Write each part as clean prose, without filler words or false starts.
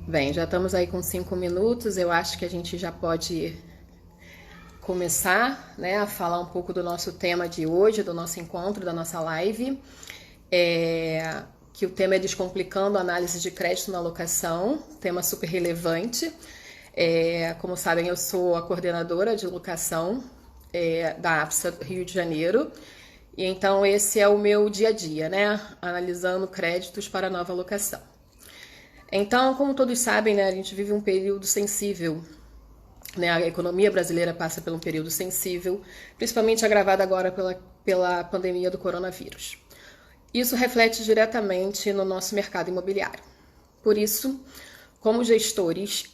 Bem, já estamos aí com 5 minutos. Eu acho que a gente já pode começar, né, a falar um pouco do nosso tema de hoje, do nosso encontro, da nossa live. Que o tema é Descomplicando a Análise de Crédito na Locação, tema super relevante. Como sabem, eu sou a coordenadora de locação da APSA Rio de Janeiro. E então esse é o meu dia a dia, né? Analisando créditos para nova locação. Então, como todos sabem, né, a gente vive um período sensível, né? A economia brasileira passa por um período sensível, principalmente agravado agora pela pandemia do coronavírus. Isso reflete diretamente no nosso mercado imobiliário. Por isso, como gestores,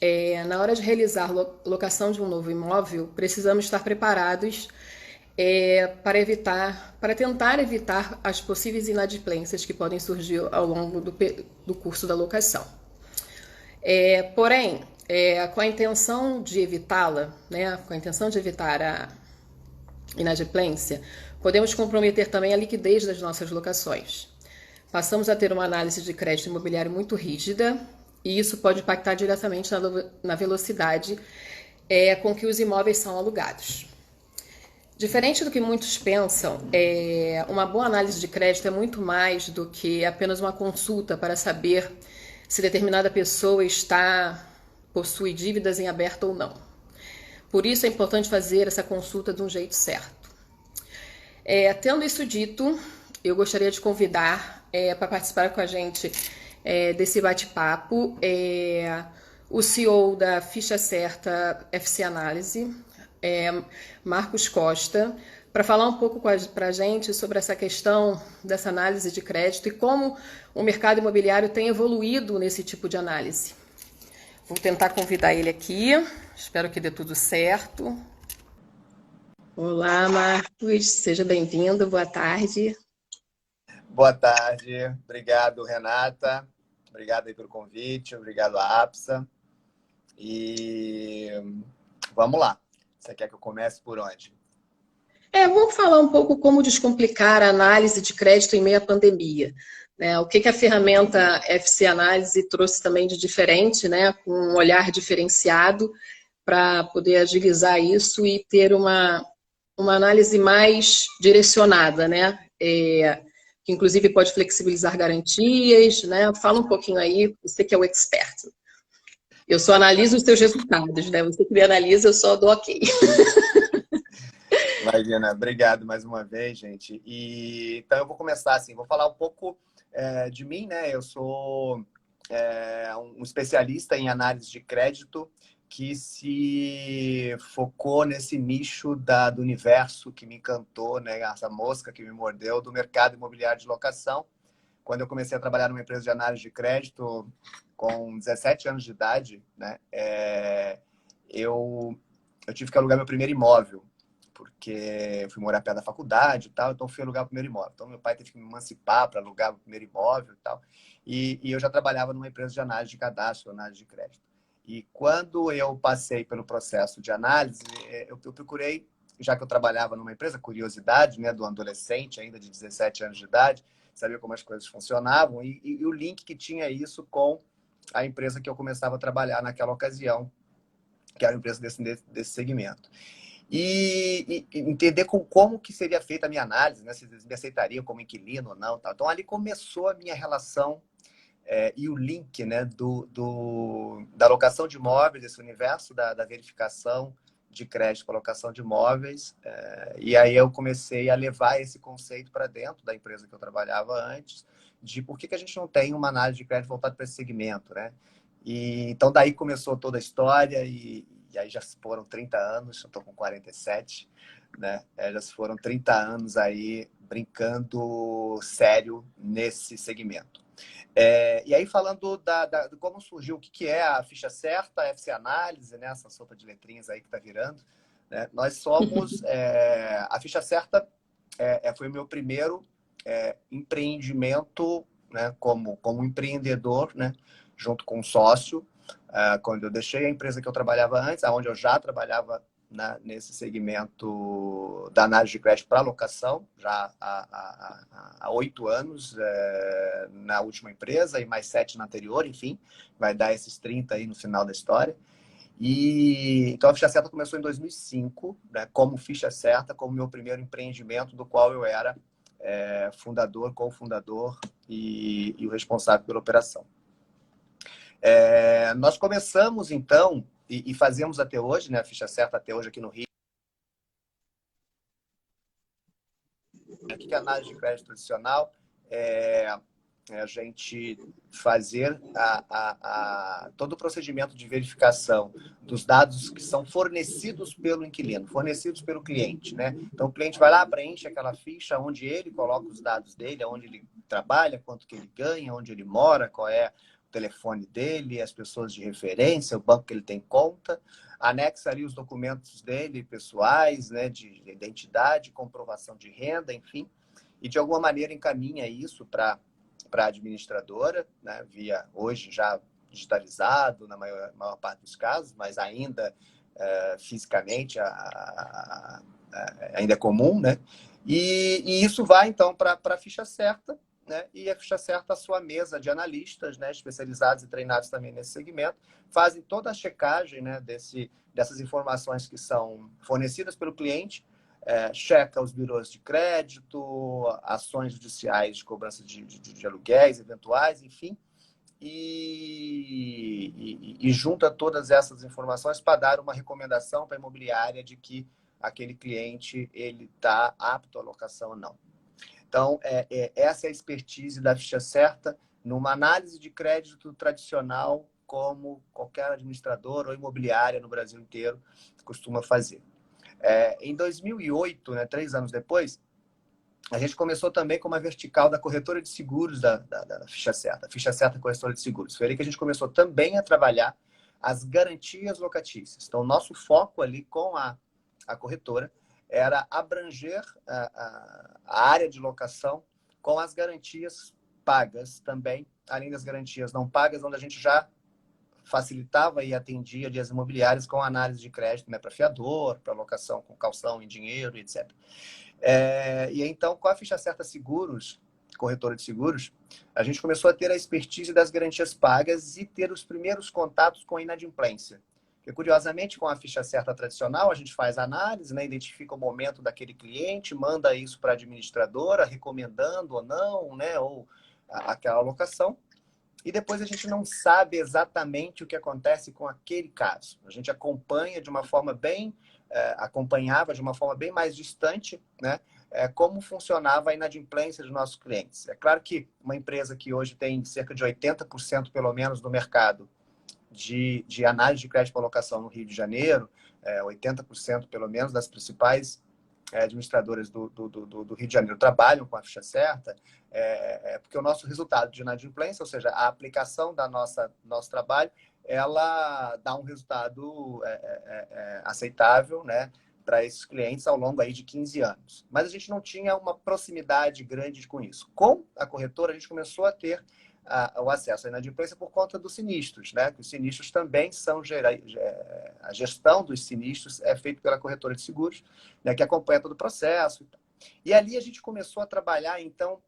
na hora de realizar locação de um novo imóvel, precisamos estar preparados para tentar evitar as possíveis inadimplências que podem surgir ao longo do curso da locação. Porém, com a intenção de evitá-la, né, com a intenção de evitar a inadimplência, podemos comprometer também a liquidez das nossas locações. Passamos a ter uma análise de crédito imobiliário muito rígida e isso pode impactar diretamente na velocidade com que os imóveis são alugados. Diferente do que muitos pensam, uma boa análise de crédito é muito mais do que apenas uma consulta para saber se determinada pessoa possui dívidas em aberto ou não. Por isso é importante fazer essa consulta de um jeito certo. Tendo isso dito, eu gostaria de convidar para participar com a gente desse bate-papo o CEO da Ficha Certa FC Análise, Marcos Costa, para falar um pouco para a gente sobre essa questão dessa análise de crédito e como o mercado imobiliário tem evoluído nesse tipo de análise. Vou tentar convidar ele aqui, espero que dê tudo certo. Olá, Marcos, seja bem-vindo, boa tarde. Boa tarde, obrigado, Renata. Obrigado aí pelo convite, obrigado à APSA. E vamos lá. Você quer que eu comece por onde? Vamos falar um pouco como descomplicar a análise de crédito em meio à pandemia. Né? O que a ferramenta FC Análise trouxe também de diferente, né? Com um olhar diferenciado para poder agilizar isso e ter uma análise mais direcionada, né? Que inclusive pode flexibilizar garantias, né? Fala um pouquinho aí, você que é o expert. Eu só analiso os seus resultados, né? Você que me analisa, eu só dou ok. Imagina, obrigado mais uma vez, gente. Então eu vou começar assim, vou falar um pouco de mim, né? Eu sou um especialista em análise de crédito que se focou nesse nicho do universo que me encantou, né? Essa mosca que me mordeu do mercado imobiliário de locação. Quando eu comecei a trabalhar numa empresa de análise de crédito com 17 anos de idade, né? Eu tive que alugar meu primeiro imóvel, porque eu fui morar perto da faculdade e tal, então fui alugar o primeiro imóvel. Então meu pai teve que me emancipar para alugar o primeiro imóvel e tal. E eu já trabalhava numa empresa de análise de cadastro, análise de crédito. E quando eu passei pelo processo de análise, eu procurei, já que eu trabalhava numa empresa, curiosidade, né, do adolescente ainda de 17 anos de idade, saber como as coisas funcionavam e o link que tinha isso com a empresa que eu começava a trabalhar naquela ocasião, que era uma empresa desse segmento. E entender como que seria feita a minha análise, né? Se eles me aceitariam como inquilino ou não. Tal. Então, ali começou a minha relação e o link, né, da locação de imóveis, desse universo da verificação de crédito para locação de imóveis. E aí eu comecei a levar esse conceito para dentro da empresa que eu trabalhava antes, de por que a gente não tem uma análise de crédito voltada para esse segmento, né? Então, daí começou toda a história e aí já se foram 30 anos, eu estou com 47, né? Já se foram 30 anos aí brincando sério nesse segmento. E aí falando de como surgiu, o que é a Ficha Certa, a FC Análise, né? Essa sopa de letrinhas aí que está virando. Né? Nós somos... a Ficha Certa foi o meu primeiro empreendimento, né? Como empreendedor, né? Junto com um sócio, quando eu deixei a empresa que eu trabalhava antes, onde eu já trabalhava né, nesse segmento da análise de crédito para locação, já há 8 anos na última empresa e mais 7 na anterior, enfim, vai dar esses 30 aí no final da história. Então a Ficha Certa começou em 2005, né, como Ficha Certa, como meu primeiro empreendimento, do qual eu era fundador, cofundador e o responsável pela operação. Nós começamos, então, e fazemos até hoje, né, a Ficha Certa até hoje aqui no Rio. O que é a análise de crédito tradicional? A gente fazer todo o procedimento de verificação dos dados que são fornecidos pelo inquilino, fornecidos pelo cliente, né? Então, o cliente vai lá, preenche aquela ficha onde ele coloca os dados dele, onde ele trabalha, quanto que ele ganha, onde ele mora, qual é o telefone dele, as pessoas de referência, o banco que ele tem conta, anexa ali os documentos dele, pessoais, né, de identidade, comprovação de renda, enfim, e de alguma maneira encaminha isso para a administradora, né, via hoje já digitalizado na maior parte dos casos, mas ainda fisicamente ainda é comum, né? E isso vai então para a Ficha Certa, né? E a Ficha Certa, a sua mesa de analistas, né, especializados e treinados também nesse segmento, fazem toda a checagem, né, dessas informações que são fornecidas pelo cliente, checa os birôs de crédito, ações judiciais de cobrança de aluguéis eventuais, enfim, e junta todas essas informações para dar uma recomendação para a imobiliária de que aquele cliente ele está apto à locação ou não. Então, essa é a expertise da Ficha Certa numa análise de crédito tradicional, como qualquer administrador ou imobiliária no Brasil inteiro costuma fazer. Em 2008, né, 3 anos depois, a gente começou também com uma vertical da corretora de seguros da Ficha Certa, Ficha Certa Corretora de Seguros. Foi ali que a gente começou também a trabalhar as garantias locatícias. Então, nosso foco ali com a corretora era abranger a área de locação com as garantias pagas também, além das garantias não pagas, onde a gente já facilitava e atendia as imobiliárias com análise de crédito, né, para fiador, para locação com calção em dinheiro, etc. E então, com a Ficha Certa Seguros, corretora de seguros, a gente começou a ter a expertise das garantias pagas e ter os primeiros contatos com a inadimplência. Porque, curiosamente, com a Ficha Certa tradicional, a gente faz a análise, né, identifica o momento daquele cliente, manda isso para a administradora, recomendando ou não, né, ou aquela locação. E depois a gente não sabe exatamente o que acontece com aquele caso. A gente acompanha de uma forma acompanhava de uma forma bem mais distante, né, como funcionava a inadimplência dos nossos clientes. É claro que uma empresa que hoje tem cerca de 80% pelo menos do mercado de análise de crédito para locação no Rio de Janeiro, 80% pelo menos das principais administradoras do Rio de Janeiro trabalham com a Ficha Certa, porque o nosso resultado de inadimplência, ou seja, a aplicação da nosso trabalho, ela dá um resultado aceitável, né, para esses clientes ao longo aí de 15 anos. Mas a gente não tinha uma proximidade grande com isso. Com a corretora, a gente começou a ter o acesso à inadimplência por conta dos sinistros, né? Que os sinistros também são a gestão dos sinistros é feita pela corretora de seguros, né? Que acompanha todo o processo. E ali a gente começou a trabalhar, então,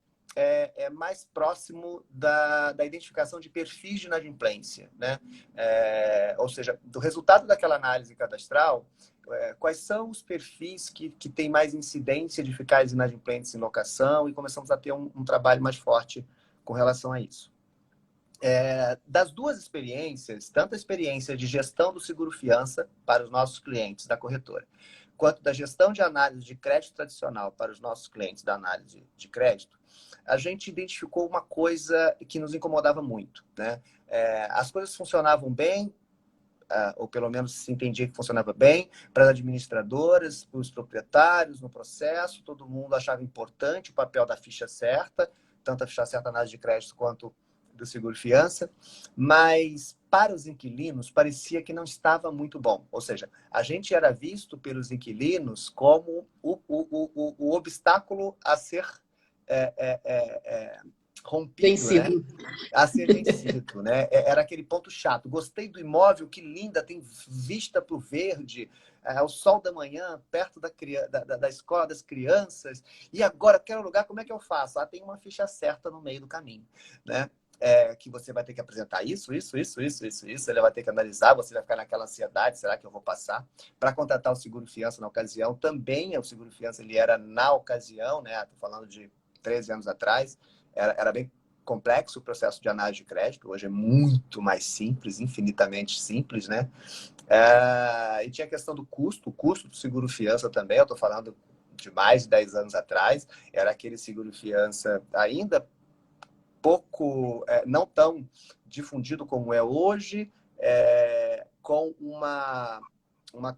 mais próximo da identificação de perfis de inadimplência, né? Ou seja, do resultado daquela análise cadastral, quais são os perfis que têm mais incidência de ficar inadimplentes em locação, e começamos a ter um trabalho mais forte com relação a isso. Das duas experiências, tanto a experiência de gestão do seguro-fiança para os nossos clientes da corretora, quanto da gestão de análise de crédito tradicional para os nossos clientes da análise de crédito, a gente identificou uma coisa que nos incomodava muito, né? As coisas funcionavam bem, ou pelo menos se entendia que funcionava bem, para as administradoras, para os proprietários no processo, todo mundo achava importante o papel da Ficha Certa, tanto a Ficha Certa análise de crédito quanto do seguro-fiança, mas para os inquilinos parecia que não estava muito bom. Ou seja, a gente era visto pelos inquilinos como o obstáculo a ser rompido, né? Vencido. A ser vencido, né? Era aquele ponto chato. Gostei do imóvel, que linda, tem vista para o verde, o sol da manhã, perto da escola das crianças. E agora, quero lugar, como é que eu faço? Tem uma ficha certa no meio do caminho, né? Que você vai ter que apresentar isso. Ele vai ter que analisar, você vai ficar naquela ansiedade, será que eu vou passar? Para contratar o seguro-fiança na ocasião, também o seguro-fiança ele era na ocasião, né? Estou falando de 13 anos atrás, era bem complexo o processo de análise de crédito, hoje é muito mais simples, infinitamente simples, né? E tinha a questão do custo, o custo do seguro-fiança também, eu estou falando de mais de 10 anos atrás, era aquele seguro-fiança ainda pouco, não tão difundido como é hoje, com uma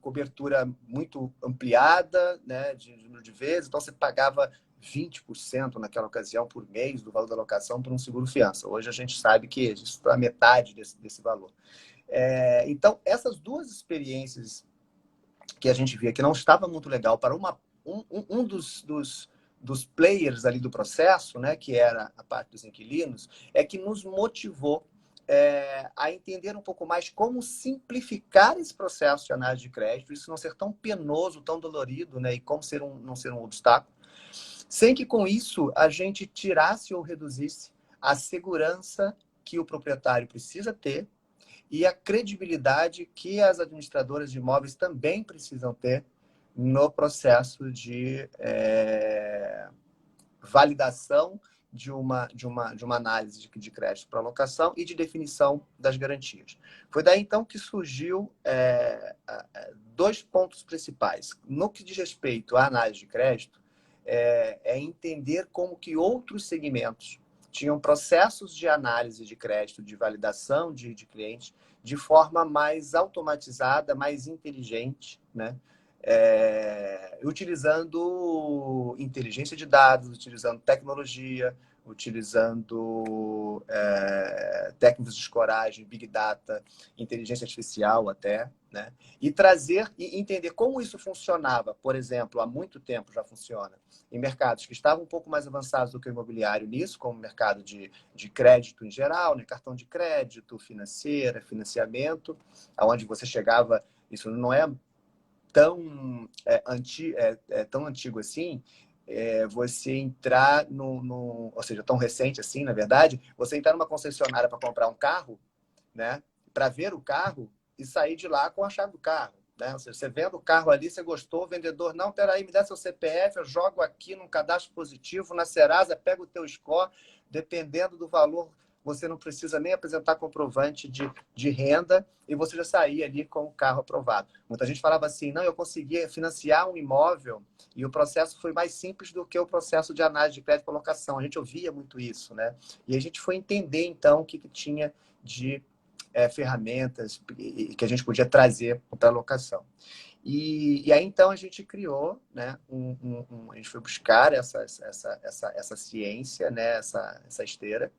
cobertura muito ampliada, né, de número de vezes, então você pagava 20% naquela ocasião por mês do valor da locação por um seguro-fiança. Hoje a gente sabe que isso está a metade desse valor. Então, essas duas experiências que a gente via que não estava muito legal para um dos players ali do processo, né, que era a parte dos inquilinos, é que nos motivou a entender um pouco mais como simplificar esse processo de análise de crédito, isso não ser tão penoso, tão dolorido, né, e como não ser um obstáculo, sem que com isso a gente tirasse ou reduzisse a segurança que o proprietário precisa ter e a credibilidade que as administradoras de imóveis também precisam ter no processo de validação de uma análise de crédito para locação e de definição das garantias. Foi daí, então, que surgiu dois pontos principais. No que diz respeito à análise de crédito, entender como que outros segmentos tinham processos de análise de crédito, de validação de clientes, de forma mais automatizada, mais inteligente, né? Utilizando inteligência de dados, utilizando tecnologia, utilizando técnicas de escoragem, Big Data, inteligência artificial até, né? E trazer e entender como isso funcionava, por exemplo, há muito tempo já funciona, em mercados que estavam um pouco mais avançados do que o imobiliário nisso, como o mercado de crédito em geral, né? Cartão de crédito, financeira, financiamento, aonde você chegava, isso não é tão antigo assim, você entrar ou seja, tão recente assim, na verdade, você entrar numa concessionária para comprar um carro, né, para ver o carro e sair de lá com a chave do carro. Né? Ou seja, você vendo o carro ali, você gostou, o vendedor, não, peraí, me dá seu CPF, eu jogo aqui num cadastro positivo, na Serasa, pega o teu score, dependendo do valor, você não precisa nem apresentar comprovante de renda e você já saía ali com o carro aprovado. Muita gente falava assim, não, eu conseguia financiar um imóvel e o processo foi mais simples do que o processo de análise de crédito e locação. A gente ouvia muito isso, né? E a gente foi entender, então, o que tinha de ferramentas que a gente podia trazer para a locação. E aí, então, a gente criou, né, a gente foi buscar essa ciência, né, essa esteira,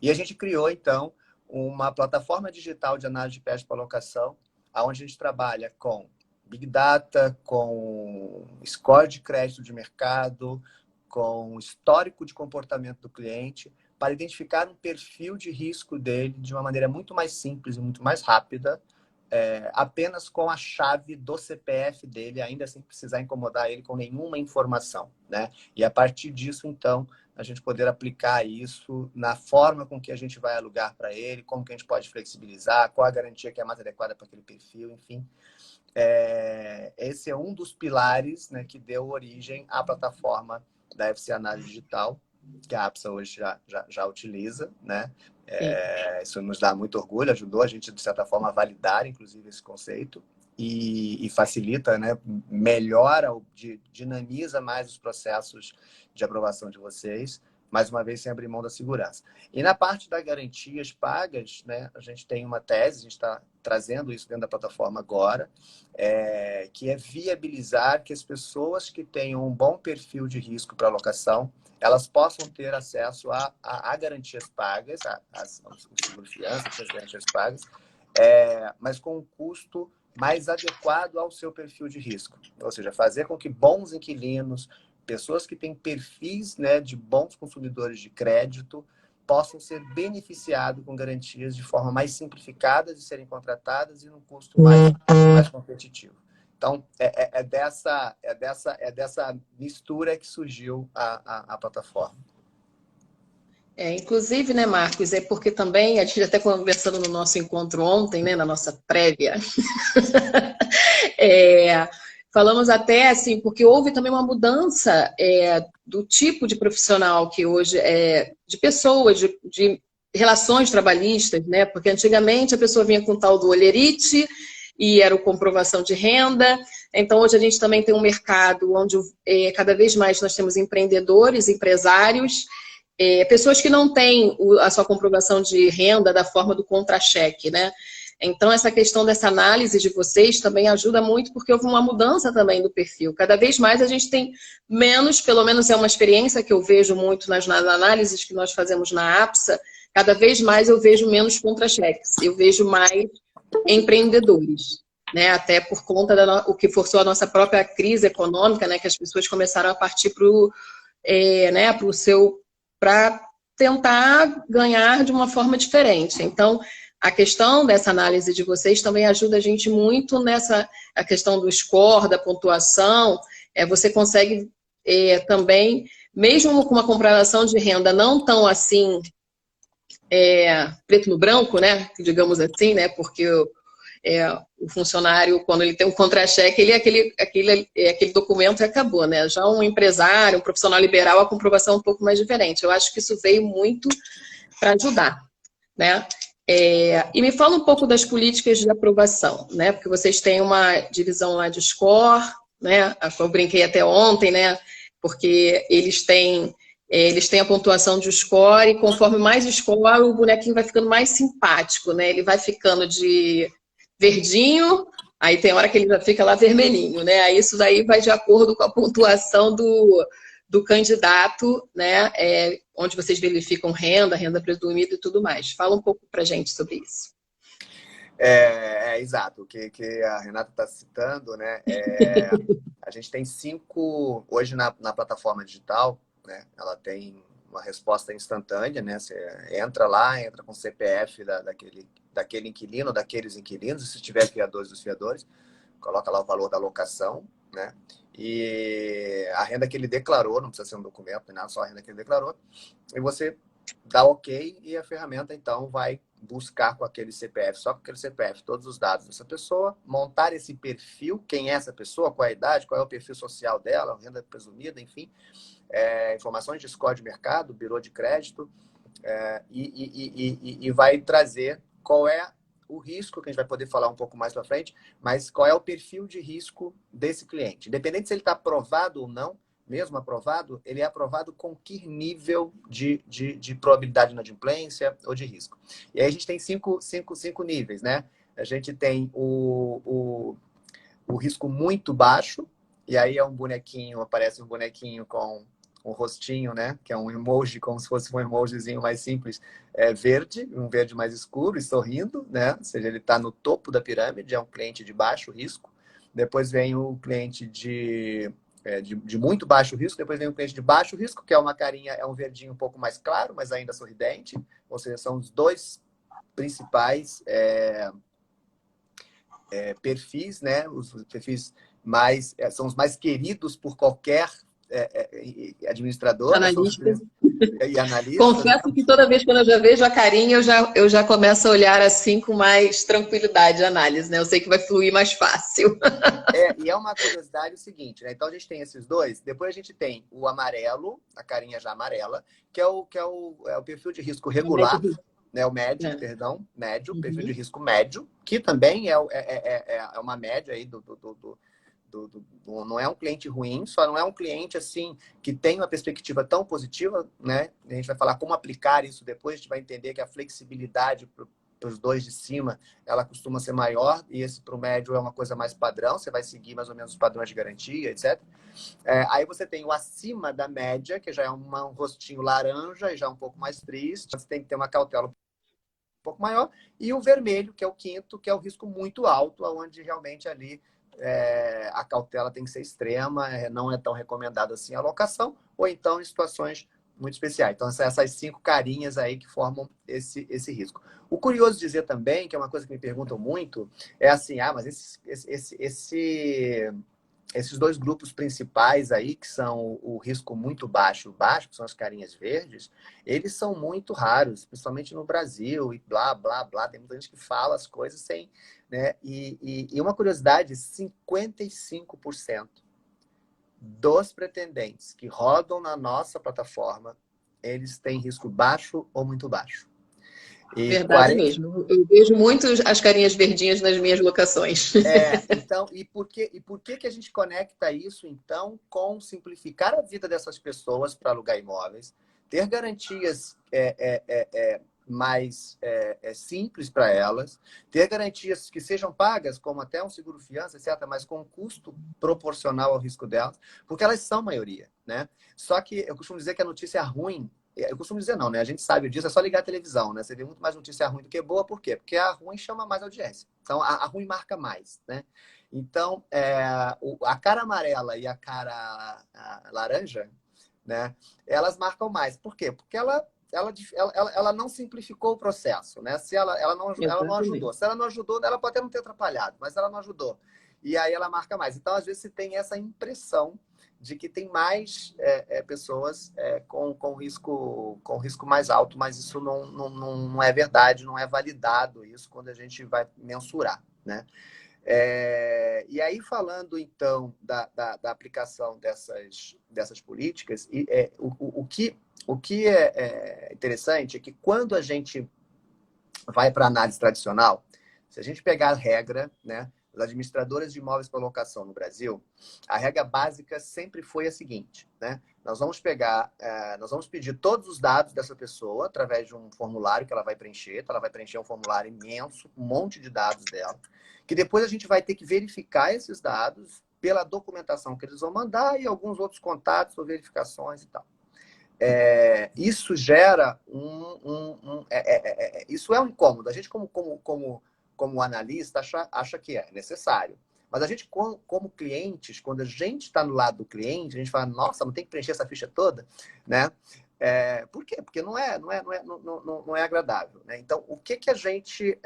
e a gente criou, então, uma plataforma digital de análise de crédito para locação, onde a gente trabalha com Big Data, com score de crédito de mercado, com histórico de comportamento do cliente, para identificar um perfil de risco dele de uma maneira muito mais simples e muito mais rápida, apenas com a chave do CPF dele, ainda sem precisar incomodar ele com nenhuma informação, né? E a partir disso, então, a gente poder aplicar isso na forma com que a gente vai alugar para ele, como que a gente pode flexibilizar, qual a garantia que é mais adequada para aquele perfil, enfim. Esse é um dos pilares, né, que deu origem à plataforma da FC Análise Digital, que a APSA hoje já utiliza, né? Isso nos dá muito orgulho, ajudou a gente, de certa forma, a validar, inclusive, esse conceito e facilita, né? Melhora, dinamiza mais os processos de aprovação de vocês, mais uma vez, sem abrir mão da segurança. E na parte das garantias pagas, né, a gente tem uma tese, a gente está trazendo isso dentro da plataforma agora, que é viabilizar que as pessoas que tenham um bom perfil de risco para alocação, elas possam ter acesso a garantias pagas, o seguro-fiança, as garantias pagas, mas com um custo mais adequado ao seu perfil de risco. Ou seja, fazer com que bons inquilinos, pessoas que têm perfis, né, de bons consumidores de crédito possam ser beneficiados com garantias de forma mais simplificada de serem contratadas e num custo mais competitivo. Então, é dessa mistura que surgiu a plataforma. Inclusive, né, Marcos, é porque também, a gente até conversando no nosso encontro ontem, né, na nossa prévia, falamos até assim, porque houve também uma mudança do tipo de profissional que hoje de pessoas, de relações trabalhistas, né, porque antigamente a pessoa vinha com o tal do olherite e era o comprovação de renda. Então, hoje a gente também tem um mercado onde cada vez mais nós temos empreendedores, empresários, pessoas que não têm a sua comprovação de renda da forma do contra-cheque, né? Então, essa questão dessa análise de vocês também ajuda muito, porque houve uma mudança também do perfil. Cada vez mais a gente tem menos, pelo menos é uma experiência que eu vejo muito nas análises que nós fazemos na APSA, cada vez mais eu vejo menos contra-cheques, eu vejo mais empreendedores, né? Até por conta o que forçou a nossa própria crise econômica, né? Que as pessoas começaram a partir para tentar ganhar de uma forma diferente. Então, a questão dessa análise de vocês também ajuda a gente muito a questão do score, da pontuação. Você consegue também, mesmo com uma comprovação de renda não tão assim preto no branco, né? Digamos assim, né? Porque o funcionário, quando ele tem um contra-cheque, ele aquele documento e acabou, né? Já um empresário, um profissional liberal, a comprovação é um pouco mais diferente. Eu acho que isso veio muito para ajudar, né? E me fala um pouco das políticas de aprovação, né? Porque vocês têm uma divisão lá de score, né? Eu brinquei até ontem, né? Porque eles têm a pontuação de score e conforme mais score, o bonequinho vai ficando mais simpático, né? Ele vai ficando de verdinho, aí tem hora que ele já fica lá vermelhinho, né? Aí isso daí vai de acordo com a pontuação do candidato, né? Onde vocês verificam renda presumida e tudo mais. Fala um pouco pra gente sobre isso. Exato, o que a Renata está citando, né? A gente tem 5, hoje na plataforma digital, né? Ela tem uma resposta instantânea, né? Você entra com o CPF daquele inquilino, daqueles inquilinos, se tiver fiadores dos fiadores, coloca lá o valor da locação, né? E a renda que ele declarou, não precisa ser um documento, nada, só a renda que ele declarou, e você dá OK e a ferramenta, então, vai buscar com aquele CPF, só com aquele CPF, todos os dados dessa pessoa, montar esse perfil, quem é essa pessoa, qual é a idade, qual é o perfil social dela, renda presumida, enfim, informações de score de mercado, birô de crédito, e vai trazer qual é o risco, que a gente vai poder falar um pouco mais para frente, mas qual é o perfil de risco desse cliente. Independente se ele está aprovado ou não, mesmo aprovado, ele é aprovado com que nível de probabilidade de inadimplência ou de risco. E aí a gente tem cinco níveis, né? A gente tem o risco muito baixo, e aí aparece um bonequinho com um rostinho, né? Que é um emoji, como se fosse um emojizinho mais simples, verde, um verde mais escuro e sorrindo, né? Ou seja, ele está no topo da pirâmide, é um cliente de baixo risco. Depois vem o cliente de muito baixo risco, depois vem o cliente de baixo risco, que é uma carinha, é um verdinho um pouco mais claro, mas ainda sorridente. Ou seja, são os dois principais perfis, né? Os perfis são os mais queridos por qualquer administrador, Analista. Né? E analista. Confesso que toda vez que eu já vejo a carinha, eu já começo a olhar assim com mais tranquilidade a análise, né? Eu sei que vai fluir mais fácil. E é uma curiosidade o seguinte, né? Então a gente tem esses dois, depois a gente tem o amarelo, a carinha já amarela, que é o perfil de risco regular, né? O médio, perdão, médio, perfil de risco médio, que também é uma média aí não é um cliente ruim, só não é um cliente assim que tem uma perspectiva tão positiva, né? A gente vai falar como aplicar isso depois, a gente vai entender que a flexibilidade para os dois de cima, ela costuma ser maior, e esse para o médio é uma coisa mais padrão, você vai seguir mais ou menos os padrões de garantia, etc. Aí você tem o acima da média, que já é um rostinho laranja e já um pouco mais triste, você tem que ter uma cautela um pouco maior, e o vermelho, que é o quinto, que é o risco muito alto, onde realmente ali a cautela tem que ser extrema, não é tão recomendado assim a locação, ou então em situações muito especiais. Então, essas 5 carinhas aí que formam esse risco. O curioso dizer também, que é uma coisa que me perguntam muito, é assim, mas esses 2 grupos principais aí, que são o risco muito baixo e o baixo, que são as carinhas verdes, eles são muito raros, principalmente no Brasil, e blá, blá, blá. Tem muita gente que fala as coisas sem... Né? E uma curiosidade, 55% dos pretendentes que rodam na nossa plataforma, eles têm risco baixo ou muito baixo. E Verdade mesmo. Eu vejo muito as carinhas verdinhas nas minhas locações. Então, por que a gente conecta isso, então, com simplificar a vida dessas pessoas para alugar imóveis, ter garantias mais simples para elas, ter garantias que sejam pagas, como até um seguro-fiança, etc., mas com um custo proporcional ao risco delas, porque elas são maioria, né? Só que eu costumo dizer que a notícia ruim, eu costumo dizer não, né? A gente sabe disso, é só ligar a televisão, né? Você vê muito mais notícia ruim do que boa, por quê? Porque a ruim chama mais audiência. Então, a ruim marca mais, né? Então, a cara amarela e a cara laranja, né? Elas marcam mais. Por quê? Porque ela não simplificou o processo, né? Se ela não ajudou. Exatamente. Se ela não ajudou, ela pode até não ter atrapalhado, mas ela não ajudou. E aí ela marca mais. Então, às vezes, se tem essa impressão de que tem mais pessoas com risco mais alto, mas isso não é verdade, não é validado isso quando a gente vai mensurar, né? E aí, falando, então, da aplicação dessas políticas, o que é interessante é que quando a gente vai para a análise tradicional, se a gente pegar a regra, né, das administradoras de imóveis para locação no Brasil, a regra básica sempre foi a seguinte, né? Nós vamos pedir todos os dados dessa pessoa através de um formulário que ela vai preencher. Então, ela vai preencher um formulário imenso, um monte de dados dela, que depois a gente vai ter que verificar esses dados pela documentação que eles vão mandar e alguns outros contatos ou verificações e tal. Isso gera isso é um incômodo. A gente, como analista, acha que é necessário. Mas a gente, como clientes, quando a gente está no lado do cliente, a gente fala, nossa, não tem que preencher essa ficha toda, né? Por quê? Porque não é agradável, né? Então, o que a gente...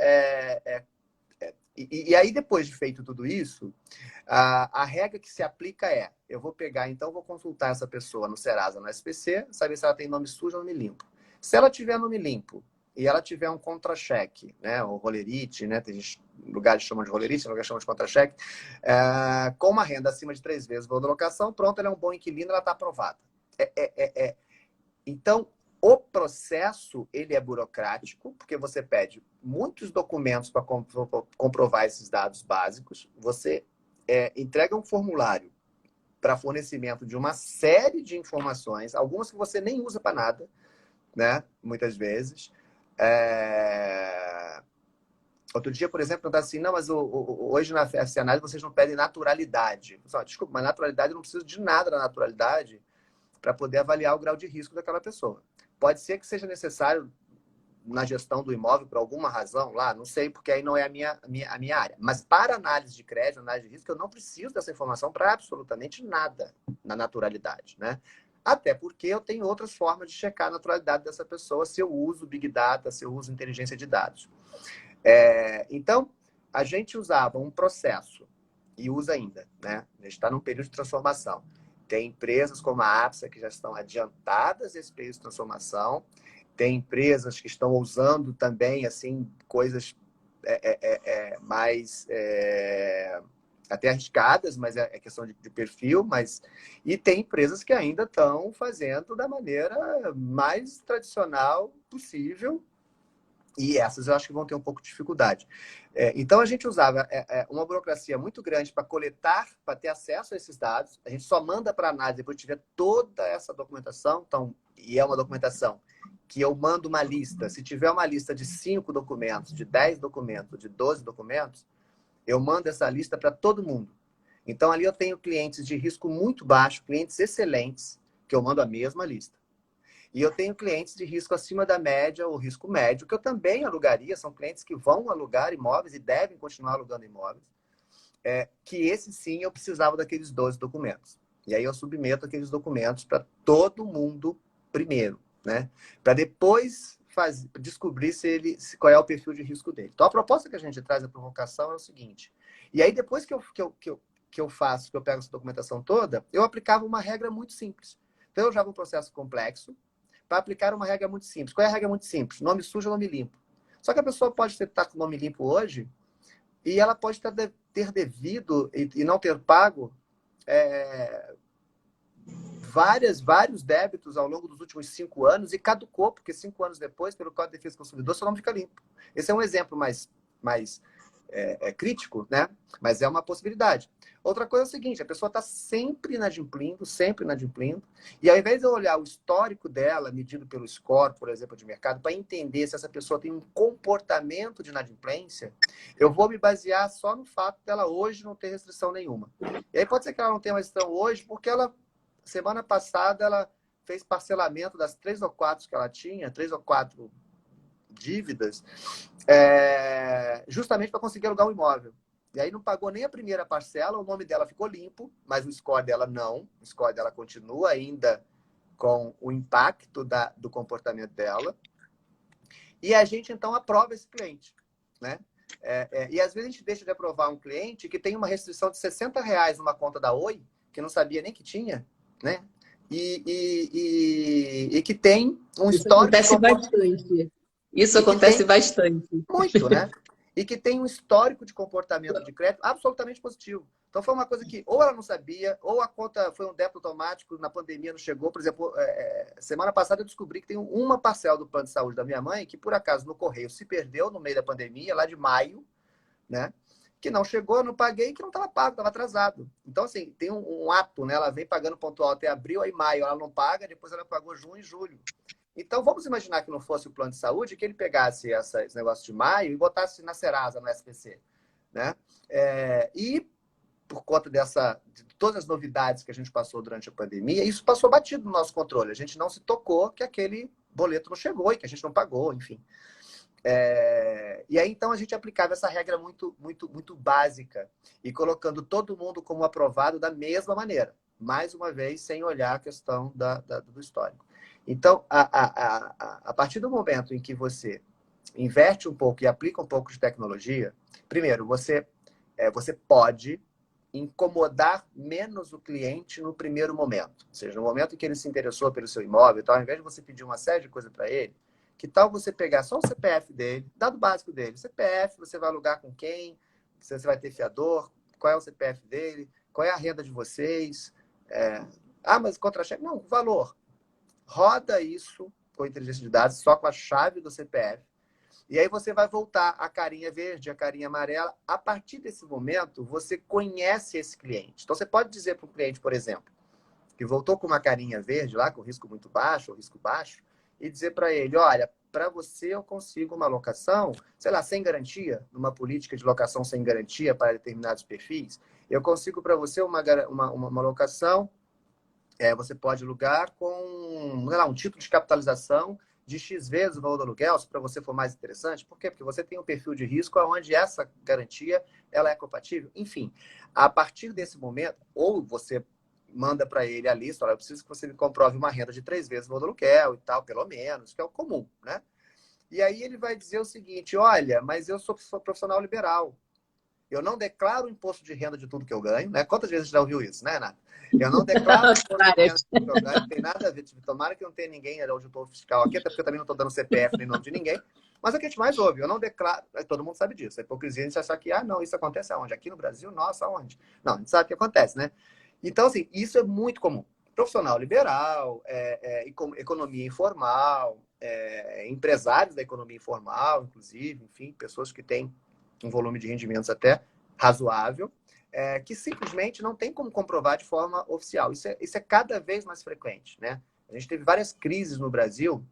E aí, depois de feito tudo isso, a regra que se aplica eu vou pegar, então, vou consultar essa pessoa no Serasa, no SPC, saber se ela tem nome sujo ou nome limpo. Se ela tiver nome limpo e ela tiver um contra-cheque, né, ou rolerite, né, tem lugares que chamam de rolerite, lugares chamam de contra-cheque, com uma renda acima de 3 vezes o valor da locação, pronto, ela é um bom inquilino, ela está aprovada. Então, o processo, ele é burocrático, porque você pede muitos documentos para comprovar esses dados básicos. Você entrega um formulário para fornecimento de uma série de informações, algumas que você nem usa para nada, né? Muitas vezes. Outro dia, por exemplo, perguntaram assim, não, mas hoje na análise vocês não pedem naturalidade. Desculpa, mas naturalidade, eu não preciso de nada da naturalidade para poder avaliar o grau de risco daquela pessoa. Pode ser que seja necessário na gestão do imóvel por alguma razão lá, não sei, porque aí não é a minha área. Mas para análise de crédito, análise de risco, eu não preciso dessa informação para absolutamente nada na naturalidade, né? Até porque eu tenho outras formas de checar a naturalidade dessa pessoa se eu uso Big Data, se eu uso inteligência de dados. Então, a gente usava um processo, e usa ainda, né? A gente está num período de transformação. Tem empresas como a APSA que já estão adiantadas nesse período de transformação. Tem empresas que estão usando também assim coisas mais até arriscadas, mas é questão de perfil. E tem empresas que ainda estão fazendo da maneira mais tradicional possível. E essas eu acho que vão ter um pouco de dificuldade. Então, a gente usava uma burocracia muito grande para coletar, para ter acesso a esses dados. A gente só manda para análise depois de tiver toda essa documentação. Então, e é uma documentação que eu mando uma lista. Se tiver uma lista de 5 documentos, de 10 documentos, de 12 documentos, eu mando essa lista para todo mundo. Então, ali eu tenho clientes de risco muito baixo, clientes excelentes, que eu mando a mesma lista. E eu tenho clientes de risco acima da média ou risco médio, que eu também alugaria. São clientes que vão alugar imóveis e devem continuar alugando imóveis. que esse sim eu precisava daqueles 12 documentos. E aí eu submeto aqueles documentos para todo mundo primeiro, né? Para depois descobrir qual é o perfil de risco dele. Então a proposta que a gente traz, a provocação, é o seguinte. E aí depois que eu pego essa documentação toda, eu aplicava uma regra muito simples. Então eu já vou um processo complexo para aplicar uma regra muito simples. Qual é a regra muito simples? Nome sujo, nome limpo. Só que a pessoa pode estar com o nome limpo hoje e ela pode ter devido e não ter pago vários débitos ao longo dos últimos 5 anos e caducou, porque 5 anos depois, pelo Código de Defesa do Consumidor, seu nome fica limpo. Esse é um exemplo mais crítico, né? Mas é uma possibilidade. Outra coisa é o seguinte, a pessoa está sempre inadimplindo, e ao invés de eu olhar o histórico dela, medido pelo score, por exemplo, de mercado, para entender se essa pessoa tem um comportamento de inadimplência, eu vou me basear só no fato dela hoje não ter restrição nenhuma. E aí pode ser que ela não tenha uma restrição hoje, porque semana passada, ela fez parcelamento das 3 ou 4 que ela tinha, 3 ou 4 dívidas, justamente para conseguir alugar um imóvel. E aí não pagou nem a primeira parcela, o nome dela ficou limpo, mas o score dela não. O score dela continua ainda com o impacto do comportamento dela. E a gente, então, aprova esse cliente, né? E às vezes a gente deixa de aprovar um cliente que tem uma restrição de R$60 numa conta da Oi, que não sabia nem que tinha, né? E que tem um Isso histórico acontece bastante. Isso e que acontece tem bastante. muito, né? E que tem um histórico de comportamento de crédito absolutamente positivo. Então foi uma coisa que ou ela não sabia, ou a conta foi um débito automático, na pandemia não chegou. Por exemplo, semana passada eu descobri que tem uma parcela do plano de saúde da minha mãe que, por acaso, no correio se perdeu no meio da pandemia, lá de maio, né? Que não chegou, eu não paguei, que não estava pago, estava atrasado. Então, assim, tem um ato, né? Ela vem pagando pontual até abril, aí maio ela não paga, depois ela pagou junho e julho. Então, vamos imaginar que não fosse o plano de saúde, que ele pegasse esse negócio de maio e botasse na Serasa, no SPC, né? E por conta de todas as novidades que a gente passou durante a pandemia, isso passou batido no nosso controle. A gente não se tocou que aquele boleto não chegou e que a gente não pagou, enfim. E aí, então, a gente aplicava essa regra muito básica e colocando todo mundo como aprovado da mesma maneira. Mais uma vez, sem olhar a questão do histórico. Então, a partir do momento em que você inverte um pouco e aplica um pouco de tecnologia, primeiro, você pode incomodar menos o cliente no primeiro momento. Ou seja, no momento em que ele se interessou pelo seu imóvel, então, ao invés de você pedir uma série de coisas para ele, que tal você pegar só o CPF dele, dado básico dele, CPF, você vai alugar com quem, se você vai ter fiador, qual é o CPF dele, qual é a renda de vocês, mas contra-cheque, não, valor. Roda isso com inteligência de dados, só com a chave do CPF, e aí você vai voltar a carinha verde, a carinha amarela. A partir desse momento, você conhece esse cliente. Então, você pode dizer para o cliente, por exemplo, que voltou com uma carinha verde lá, com risco muito baixo ou risco baixo, e dizer para ele, olha, para você eu consigo uma locação, sei lá, sem garantia, numa política de locação sem garantia para determinados perfis, eu consigo para você uma locação, você pode alugar com, sei lá, um título de capitalização de X vezes o valor do aluguel, se para você for mais interessante. Por quê? Porque você tem um perfil de risco onde essa garantia ela é compatível. Enfim, a partir desse momento, ou você manda para ele a lista, olha, eu preciso que você me comprove uma renda de 3 vezes o valor do aluguel e tal, pelo menos, que é o comum, né? E aí ele vai dizer o seguinte, olha, mas eu sou profissional liberal. Eu não declaro imposto de renda de tudo que eu ganho, né? Quantas vezes você já ouviu isso, né, Renato? Eu não declaro imposto de renda de tudo que eu ganho, não tem nada a ver. Tomara que não tenha ninguém, auditor fiscal aqui, até porque eu também não estou dando CPF nem nome de ninguém. Mas é o que a gente mais ouve. Eu não declaro. Todo mundo sabe disso. A hipocrisia a gente achar que, não, isso acontece aonde? Aqui no Brasil? Nossa, aonde? Não, a gente sabe o que acontece, né? Então, assim, isso é muito comum. Profissional liberal, economia informal, empresários da economia informal, inclusive, enfim, pessoas que têm um volume de rendimentos até razoável, que simplesmente não tem como comprovar de forma oficial. Isso é cada vez mais frequente, né? A gente teve várias crises no Brasil,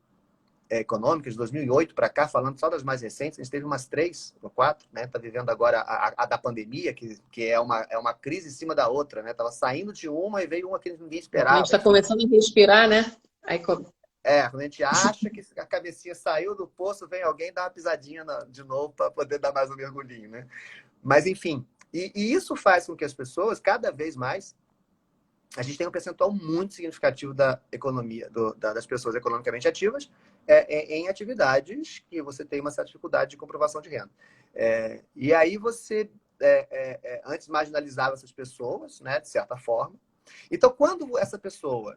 econômicas, de 2008 para cá, falando só das mais recentes, a gente teve umas 3 ou 4, né? Está vivendo agora a da pandemia, que é uma crise em cima da outra, né? Estava saindo de uma e veio uma que ninguém A gente esperava. está começando a respirar, né? Aí, quando a gente acha que a cabecinha saiu do poço, vem alguém dar uma pisadinha de novo para poder dar mais um mergulhinho, né? Mas, enfim, E isso faz com que as pessoas, cada vez mais, a gente tem um percentual muito significativo da economia, das pessoas economicamente ativas em atividades que você tem uma certa dificuldade de comprovação de renda. E aí você antes marginalizava essas pessoas, né, de certa forma. Então, quando essa pessoa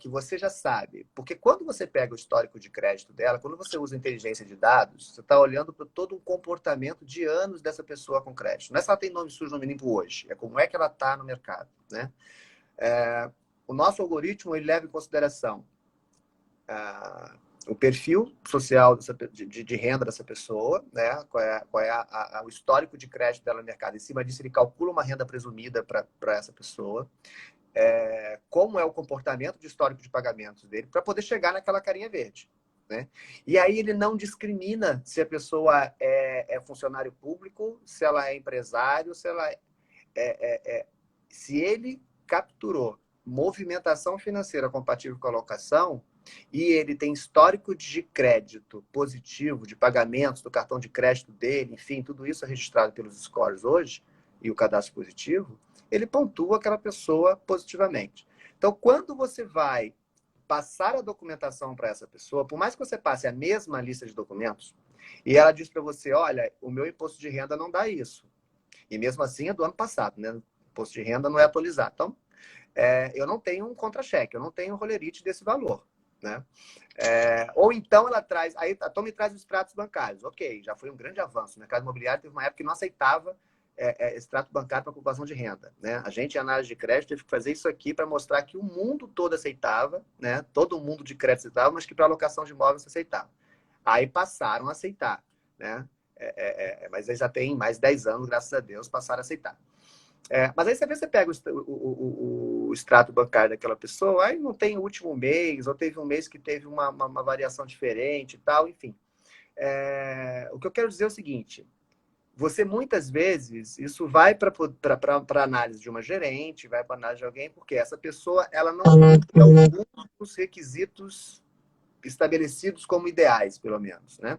que você já sabe, porque quando você pega o histórico de crédito dela, quando você usa inteligência de dados, você está olhando para todo um comportamento de anos dessa pessoa com crédito. Não é se ela tem nome sujo, nome limpo hoje, é como é que ela está no mercado, né? O nosso algoritmo ele leva em consideração o perfil social de renda dessa pessoa, né? Qual é o histórico de crédito dela no mercado. Em cima disso, ele calcula uma renda presumida para essa pessoa. Como é o comportamento de histórico de pagamentos dele, para poder chegar naquela carinha verde. Né? E aí ele não discrimina se a pessoa é funcionário público, se ela é empresário, se ela se ele capturou movimentação financeira compatível com a locação e ele tem histórico de crédito positivo, de pagamentos do cartão de crédito dele, enfim, tudo isso é registrado pelos scores hoje, e o cadastro positivo, ele pontua aquela pessoa positivamente. Então, quando você vai passar a documentação para essa pessoa, por mais que você passe a mesma lista de documentos, e ela diz para você, olha, o meu imposto de renda não dá isso. E mesmo assim é do ano passado, né? O imposto de renda não é atualizado. Então, eu não tenho um contra-cheque, eu não tenho um rolerite desse valor. Né? Ou então ela traz, aí a Tom me traz os extratos bancários. Ok, já foi um grande avanço. O mercado imobiliário teve uma época que não aceitava extrato bancário para comprovação de renda. Né? A gente, em análise de crédito, teve que fazer isso aqui para mostrar que o mundo todo aceitava, né? Todo mundo de crédito aceitava, mas que para alocação de imóveis se aceitava. Aí passaram a aceitar. Né? Mas eles já têm mais de 10 anos, graças a Deus, passaram a aceitar. Mas aí você pega o extrato bancário daquela pessoa, aí não tem o último mês, ou teve um mês que teve uma variação diferente e tal, enfim. O que eu quero dizer é o seguinte, você muitas vezes, isso vai para análise de uma gerente, vai para análise de alguém, porque essa pessoa ela não cumpre alguns dos requisitos estabelecidos como ideais, pelo menos, né?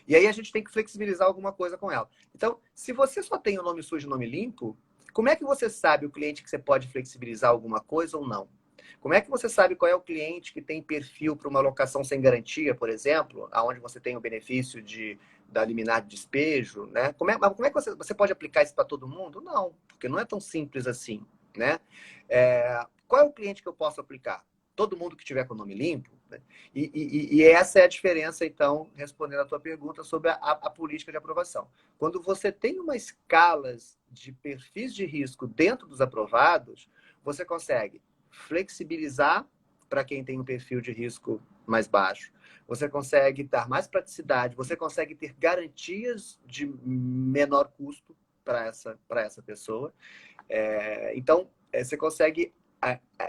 E aí a gente tem que flexibilizar alguma coisa com ela. Então, se você só tem o nome sujo e o nome limpo, como é que você sabe o cliente que você pode flexibilizar alguma coisa ou não? Como é que você sabe qual é o cliente que tem perfil para uma locação sem garantia, por exemplo, aonde você tem o benefício da liminar de despejo, né? Mas como é que você pode aplicar isso para todo mundo? Não, porque não é tão simples assim, né? Qual é o cliente que eu posso aplicar? Todo mundo que tiver com o nome limpo, né? E essa é a diferença, então, respondendo a tua pergunta sobre a política de aprovação. Quando você tem uma escala de perfis de risco dentro dos aprovados, você consegue flexibilizar para quem tem um perfil de risco mais baixo, você consegue dar mais praticidade, você consegue ter garantias de menor custo para essa pessoa. Então, você consegue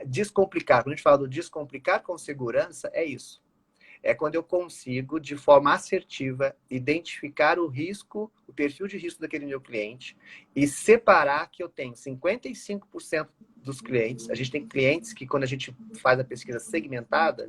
descomplicar. Quando a gente fala do descomplicar com segurança, é isso. É quando eu consigo, de forma assertiva, identificar o risco, o perfil de risco daquele meu cliente e separar que eu tenho 55% dos clientes. A gente tem clientes que, quando a gente faz a pesquisa segmentada,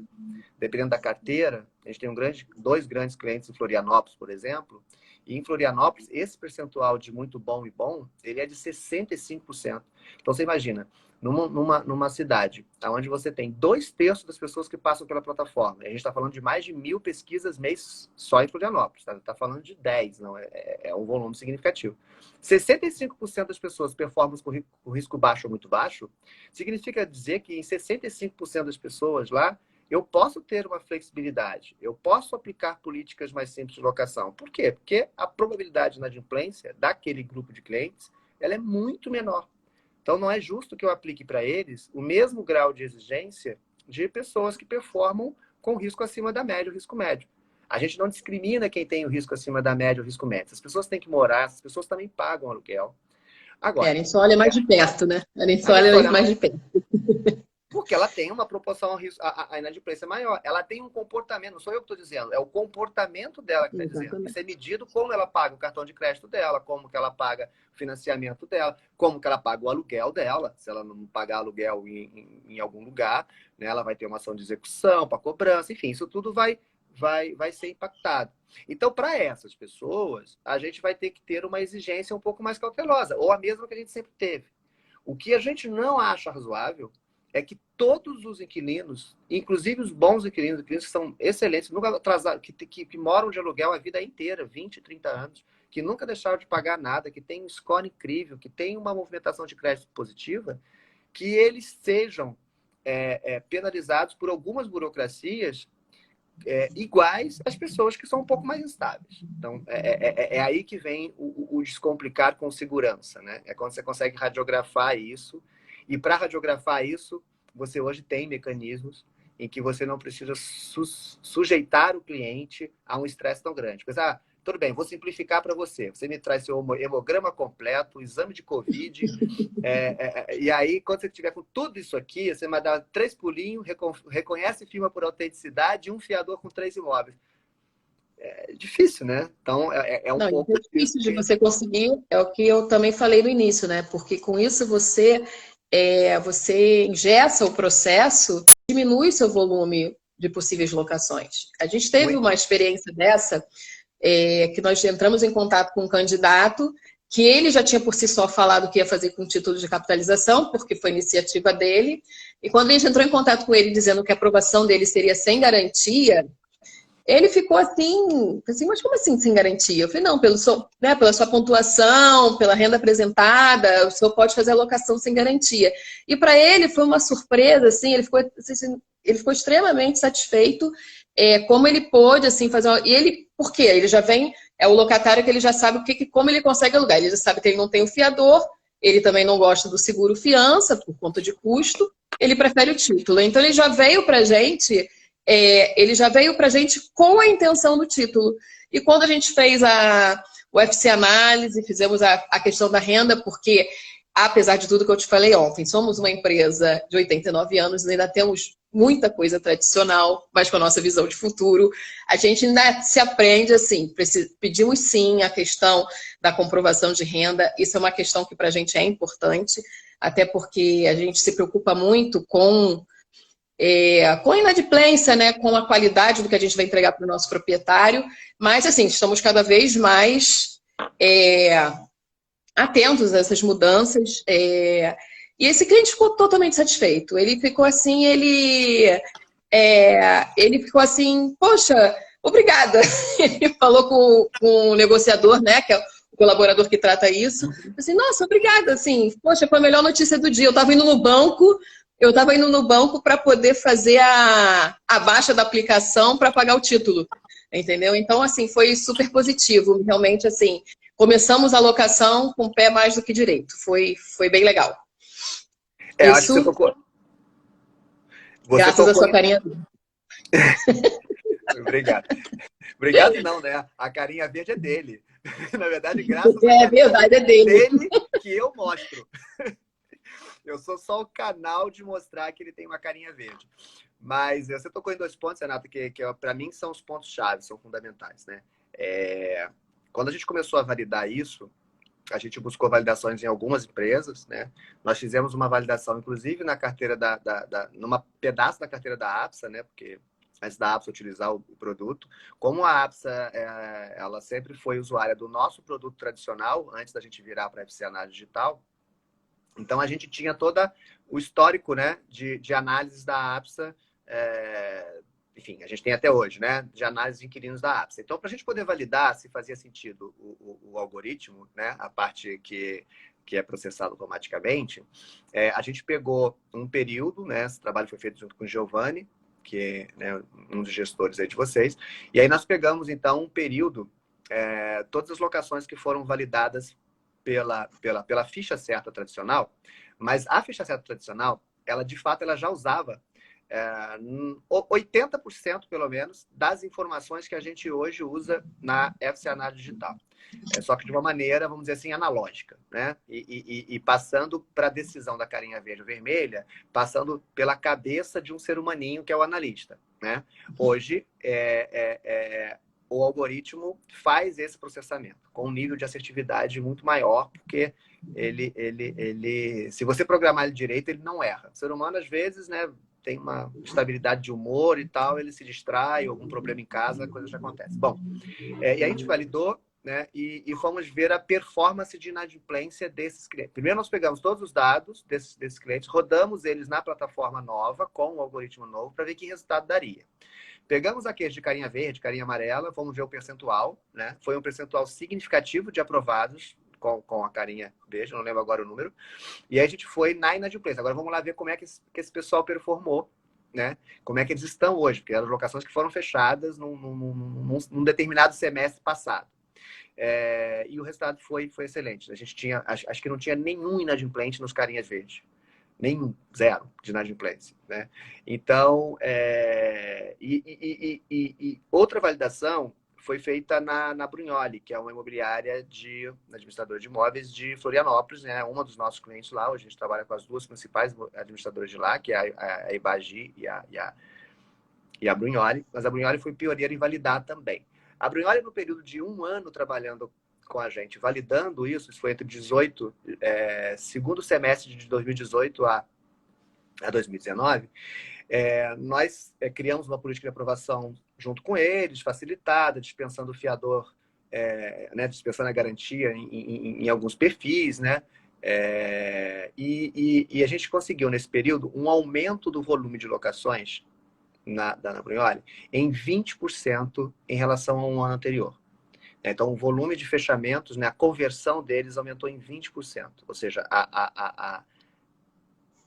dependendo da carteira, a gente tem dois grandes clientes em Florianópolis, por exemplo, e em Florianópolis, esse percentual de muito bom e bom, ele é de 65%. Então, você imagina, numa cidade onde você tem 2/3 das pessoas que passam pela plataforma, a gente está falando de mais de 1.000 pesquisas mês só em Florianópolis, está falando de 10, não é um volume significativo. 65% das pessoas performam com risco baixo ou muito baixo, significa dizer que em 65% das pessoas lá, eu posso ter uma flexibilidade, eu posso aplicar políticas mais simples de locação. Por quê? Porque a probabilidade de inadimplência daquele grupo de clientes ela é muito menor. Então, não é justo que eu aplique para eles o mesmo grau de exigência de pessoas que performam com risco acima da média, o risco médio. A gente não discrimina quem tem o risco acima da média, o risco médio. As pessoas têm que morar, as pessoas também pagam aluguel. A Agora, gente só olha mais de perto, né? A gente só a gente olha olha mais mais de perto. porque ela tem uma proporção ao risco, a inadimplência maior. Ela tem um comportamento, não sou eu que estou dizendo, é o comportamento dela que está dizendo. Isso é medido como ela paga o cartão de crédito dela, como que ela paga o financiamento dela, como que ela paga o aluguel dela. Se ela não pagar aluguel em algum lugar, né, ela vai ter uma ação de execução para cobrança, enfim, isso tudo vai vai ser impactado. Então, para essas pessoas, a gente vai ter que ter uma exigência um pouco mais cautelosa, ou a mesma que a gente sempre teve. O que a gente não acha razoável é que todos os inquilinos, inclusive os bons inquilinos, inquilinos que são excelentes, nunca atrasaram, que moram de aluguel a vida inteira, 20, 30 anos, que nunca deixaram de pagar nada, que tem um score incrível, que tem uma movimentação de crédito positiva, que eles sejam penalizados por algumas burocracias iguais às pessoas que são um pouco mais instáveis. Então, é aí que vem o descomplicar com segurança, né? É quando você consegue radiografar isso. E para radiografar isso, você hoje tem mecanismos em que você não precisa sujeitar o cliente a um estresse tão grande. Pois, tudo bem, vou simplificar para você. Você me traz seu hemograma completo, exame de Covid, e aí, quando você tiver com tudo isso aqui, você vai dar 3 pulinhos, reconhece firma por autenticidade e um fiador com 3 imóveis. É difícil, né? Então, um Não, pouco é difícil de disso. você conseguir, é o que eu também falei no início, né? Porque com isso você engessa o processo, diminui seu volume de possíveis locações. A gente teve Muito. uma experiência dessa, que nós entramos em contato com um candidato que ele já tinha por si só falado que ia fazer com título de capitalização, porque foi iniciativa dele, e quando a gente entrou em contato com ele dizendo que a aprovação dele seria sem garantia, ele ficou assim, mas como assim sem garantia? Eu falei, não, pela sua pontuação, pela renda apresentada, o senhor pode fazer a locação sem garantia. E para ele foi uma surpresa, assim, ele ficou extremamente satisfeito, como ele pôde, assim, E ele, por quê? Ele já vem, é o locatário que ele já sabe como ele consegue alugar. Ele já sabe que ele não tem o fiador, ele também não gosta do seguro fiança, por conta de custo, ele prefere o título. Então ele já veio para a gente com a intenção do título. E quando a gente fez o FC Análise, fizemos a questão da renda, porque, apesar de tudo que eu te falei ontem, somos uma empresa de 89 anos, ainda temos muita coisa tradicional, mas com a nossa visão de futuro, a gente ainda se aprende assim, pedimos sim a questão da comprovação de renda, isso é uma questão que para a gente é importante, até porque a gente se preocupa muito com a inadimplência, né, com a qualidade do que a gente vai entregar para o nosso proprietário, mas assim, estamos cada vez mais atentos a essas mudanças. E esse cliente ficou totalmente satisfeito. Ele ficou assim, ele ficou assim, poxa, obrigada. Ele falou com o negociador, né, que é o colaborador que trata isso, assim, nossa, obrigada, assim, poxa, foi a melhor notícia do dia. Eu estava indo no banco para poder fazer a baixa da aplicação para pagar o título, entendeu? Então, assim, foi super positivo, realmente, assim, começamos a locação com o pé mais do que direito, foi bem legal. Acho que você Isso, tocou. Você graças à tocou sua em... carinha. Obrigado. Obrigado não, né? A carinha verde é dele. Na verdade, graças à É carinha verdade, é verde dele. dele que eu mostro. Eu sou só o canal de mostrar que ele tem uma carinha verde. Mas você tocou em 2 pontos, Renato, que para mim são os pontos-chave, são fundamentais, né? Quando a gente começou a validar isso, a gente buscou validações em algumas empresas, né? Nós fizemos uma validação, inclusive, na carteira numa pedaço da carteira da APSA, né? Porque antes da APSA utilizar o produto, como a APSA ela sempre foi usuária do nosso produto tradicional, antes da gente virar para a FC Análise Digital, então a gente tinha todo o histórico, né, de análise da APSA, enfim, a gente tem até hoje, né, de análise de inquilinos da APSA. Então, para a gente poder validar se fazia sentido o algoritmo, né, a parte que é processada automaticamente, a gente pegou um período, né, esse trabalho foi feito junto com o Giovanni, que é, né, um dos gestores aí de vocês, e aí nós pegamos, então, um período, todas as locações que foram validadas pela ficha certa tradicional, mas a ficha certa tradicional, ela de fato ela já usava 80% pelo menos das informações que a gente hoje usa na FC Análise Digital. Só que de uma maneira, vamos dizer assim, analógica, né? E passando para a decisão da carinha verde ou vermelha, passando pela cabeça de um ser humaninho que é o analista, né? Hoje, o algoritmo faz esse processamento com um nível de assertividade muito maior, porque se você programar ele direito, ele não erra. O ser humano, às vezes, né, tem uma estabilidade de humor e tal, ele se distrai, algum problema em casa, a coisa já acontece. Bom, e a gente validou, né, e fomos ver a performance de inadimplência desses clientes. Primeiro nós pegamos todos os dados desses clientes, rodamos eles na plataforma nova, com um algoritmo novo, para ver que resultado daria. Pegamos aqueles de carinha verde, carinha amarela, fomos ver o percentual, né? Foi um percentual significativo de aprovados com a carinha verde, não lembro agora o número. E aí a gente foi na inadimplência. Agora vamos lá ver como é que esse pessoal performou, né? Como é que eles estão hoje, porque eram locações que foram fechadas num determinado semestre passado. E o resultado foi excelente. A gente tinha, acho que não tinha nenhum inadimplente nos carinhas verdes. Nenhum, zero de inadimplência, né? Então, outra validação foi feita na Brunholi, que é uma imobiliária administradora de imóveis de Florianópolis, né? Uma dos nossos clientes lá. Hoje a gente trabalha com as duas principais administradoras de lá, que é a Ibagi e a Brunholi. Mas a Brunholi foi pioneira em validar também. A Brunholi, no período de 1 ano trabalhando com a gente, validando isso foi entre segundo semestre de 2018 a 2019, nós criamos uma política de aprovação junto com eles, facilitada, dispensando o fiador, né, dispensando a garantia em alguns perfis, né? E a gente conseguiu, nesse período, um aumento do volume de locações da Brunholi em 20% em relação ao ano anterior. Então, o volume de fechamentos, né, a conversão deles aumentou em 20%. Ou seja,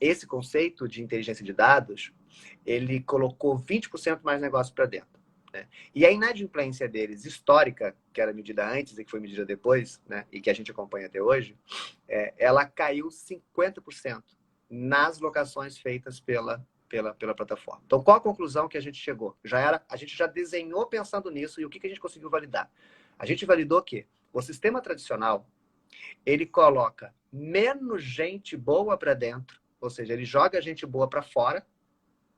esse conceito de inteligência de dados, ele colocou 20% mais negócio para dentro, né? E a inadimplência deles, histórica, que era medida antes e que foi medida depois, né, e que a gente acompanha até hoje, ela caiu 50% nas locações feitas pela plataforma. Então, qual a conclusão que a gente chegou? A gente já desenhou pensando nisso, e o que a gente conseguiu validar? A gente validou que o sistema tradicional, ele coloca menos gente boa para dentro, ou seja, ele joga gente boa para fora,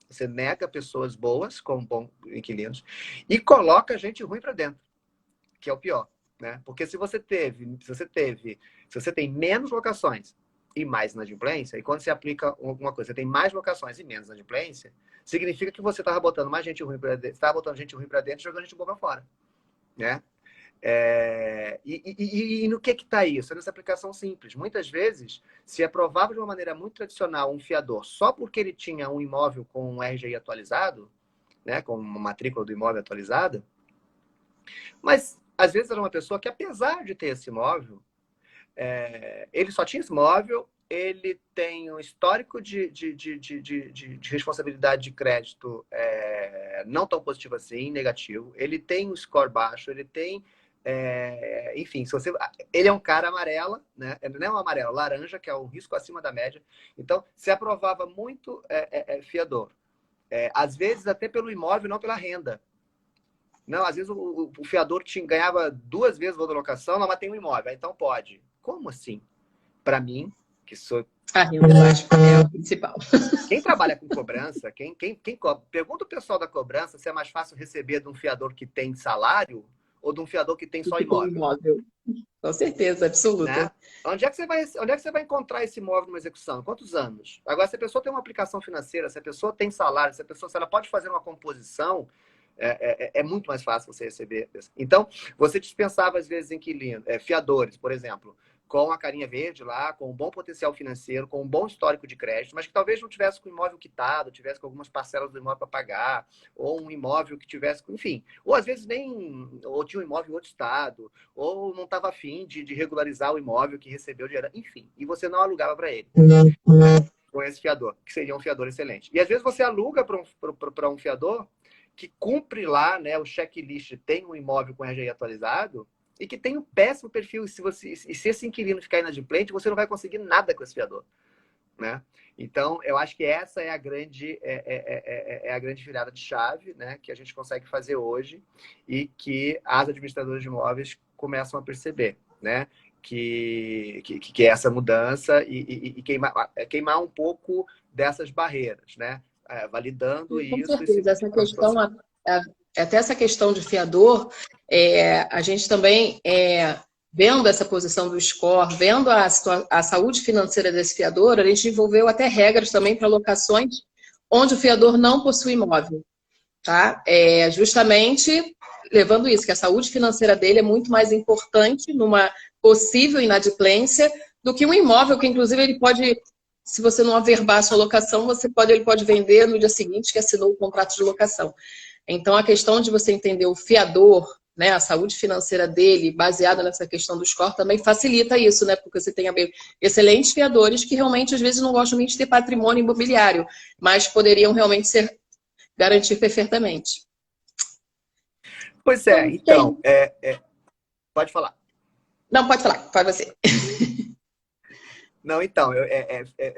você nega pessoas boas como bons inquilinos, e coloca gente ruim para dentro, que é o pior, né? Porque se você tem menos locações e mais inadimplência, e quando você aplica alguma coisa, você tem mais locações e menos inadimplência, significa que você estava botando mais gente ruim para dentro, estava botando gente ruim para dentro e jogando gente boa para fora, né? E no que está isso? É nessa aplicação simples. Muitas vezes, se aprovava de uma maneira muito tradicional um fiador só porque ele tinha um imóvel com um RGI atualizado, né, com uma matrícula do imóvel atualizada, mas às vezes era uma pessoa que, apesar de ter esse imóvel, ele só tinha esse imóvel, ele tem um histórico de responsabilidade de crédito não tão positivo assim, negativo, ele tem um score baixo, ele tem enfim, ele é um cara amarela, né? Não é um amarelo, laranja, que é um risco acima da média. Então, se aprovava muito fiador. Às vezes, até pelo imóvel, não pela renda. Não, às vezes o fiador ganhava 2 vezes o valor da locação, mas tem um imóvel, então pode. Como assim? Para mim, que sou... A renda, eu acho que é o principal. Quem trabalha com cobrança, quem cobra, pergunta o pessoal da cobrança se é mais fácil receber de um fiador que tem salário ou de um fiador que tem só imóvel. Com certeza, absoluta. Né? Onde é que você vai encontrar esse imóvel numa execução? Quantos anos? Agora, se a pessoa tem uma aplicação financeira, se a pessoa tem salário, se ela pode fazer uma composição, é muito mais fácil você receber. Então, você dispensava, às vezes, fiadores, por exemplo, com a carinha verde lá, com um bom potencial financeiro, com um bom histórico de crédito, mas que talvez não tivesse com o imóvel quitado, tivesse com algumas parcelas do imóvel para pagar, ou um imóvel que tivesse, enfim, ou às vezes ou tinha um imóvel em outro estado, ou não estava afim de regularizar o imóvel que recebeu dinheiro, enfim, e você não alugava para ele. Com esse fiador, que seria um fiador excelente. E às vezes você aluga para um fiador que cumpre lá, né, o checklist, tem um imóvel com RGI atualizado, e que tem um péssimo perfil. E se esse inquilino ficar inadimplente, você não vai conseguir nada com esse fiador, né? Então, eu acho que essa é a grande virada de chave, né, que a gente consegue fazer hoje e que as administradoras de imóveis começam a perceber, né? Que é essa mudança e queimar um pouco dessas barreiras, né? Validando Com isso. certeza, essa questão, até essa questão de fiador, a gente também, vendo essa posição do score, vendo a saúde financeira desse fiador, a gente desenvolveu até regras também para locações onde o fiador não possui imóvel, tá? É justamente levando isso, que a saúde financeira dele é muito mais importante numa possível inadimplência do que um imóvel, que inclusive ele pode, se você não averbar a sua locação, ele pode vender no dia seguinte que assinou o contrato de locação. Então, a questão de você entender o fiador, né, a saúde financeira dele, baseada nessa questão do score, também facilita isso, né? Porque você tem excelentes fiadores que realmente, às vezes, não gostam nem de ter patrimônio imobiliário, mas poderiam realmente garantir perfeitamente. Pois é, então, pode falar. Não, pode falar, pode você. Não, então,